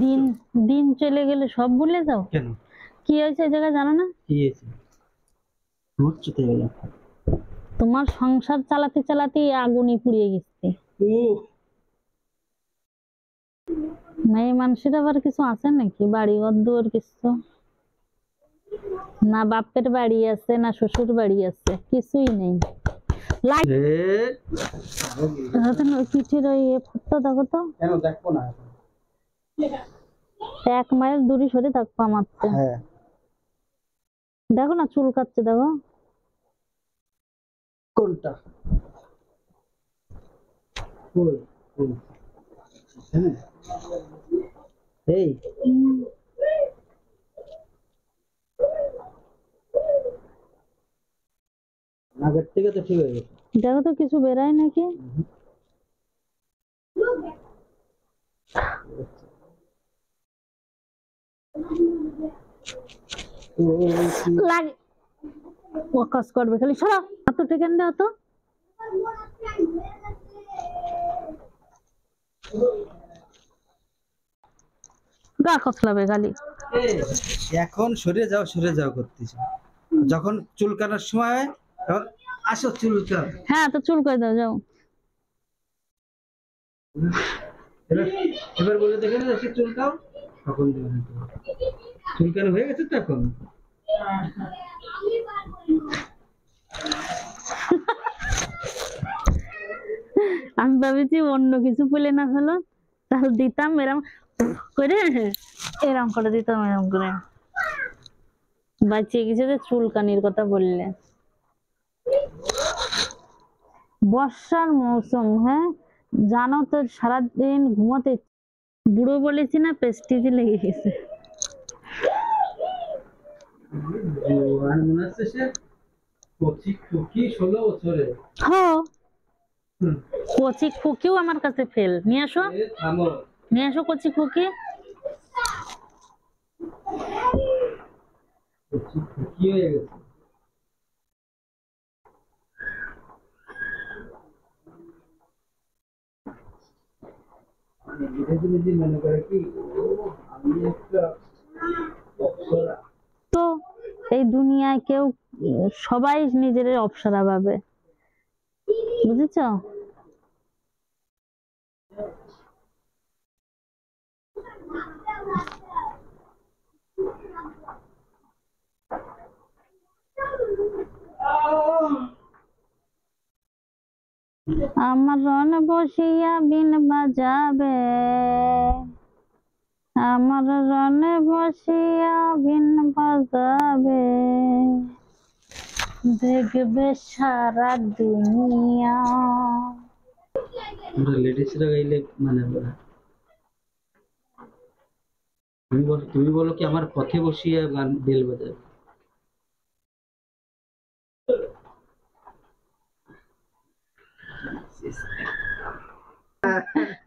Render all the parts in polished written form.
দিন দিন চলে গেলে সব ভুলে যাও কেন? কি হয়েছে এই জায়গায় জানো না? কি হয়েছে? মরতে গেল। তোমার সংসার চালাতে চালাতে আগুনে পুড়িয়ে গেছে। মেয়ে মানুষের আবার কিছু আছে নাকি? বাড়ি ঘর দুয়ার কিছু না, বাপের বাড়ি আছে না শ্বশুর বাড়ি আছে, কিছুই নেই। পিঠের ওই ফুটটা দেখো তো। কেন দেখবো না? 1 মাইল দূরে সরে থাকবো আমার তো। হ্যাঁ দেখো না চুল কাটছে, দেখো। কোনটা? কই? এই আগের থেকে তো ঠিক হয়ে গেছে। দেখো তো কিছু বেরায় নাকি? লাগে ও কাজ করবে খালি, সরা এত টেকেন দাও তো। গা কসলাবে খালি। এখন সরে যাও করতেছে। যখন চুল কাটার সময় হয় তখন আসো চুল কাট। হ্যাঁ তো চুল করে দাও, যাও। এবার বলে দেখেন এসে চুল কাও, তখন চুল কাটা হয়ে গেছে তো এখন। আমি ভাবছি অন্য কিছু পেলে না হলো, তাহলে দিতাম এরম করে, এরম করে দিতাম, এরম করে। বাঁচিয়ে গেছে যে চুলকানির কথা বললে। বর্ষার মৌসুম, হ্যাঁ জানো তো, সারাদিন ঘুমোতে। বুড়ো বলেছি না, পেস্টিজে লেগে গেছে। মনে হচ্ছে সে 16 বছরে। হ্যাঁ কচি খুকিও আমার কাছে ফেল। নিয়ে আসো, নিয়ে আসো কচি খুকি। কি হয়ে গেছে? মনে করে কি আমি একটা তো এই দুনিয়ায় কেউ, সবাই নিজের অপসরা ভাবে, বুঝেছো? আমার রন বসিয়া বিন বাজাবে, আমার রনে বসিয়া বিন বাজাবে, দেখবে সারা দুনিয়া। আমরা লেডিসরা গাইলে মানে না। তুমি বলো কি আমার পথে বসিয়া গান বেল বাজাবে।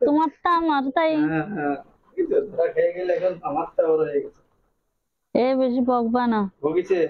তোমারটা আমার তাই। খেয়ে গেলে এখন আমারটা বড় হয়ে গেছে। এ বেশি বকবা না। ভুগিছে।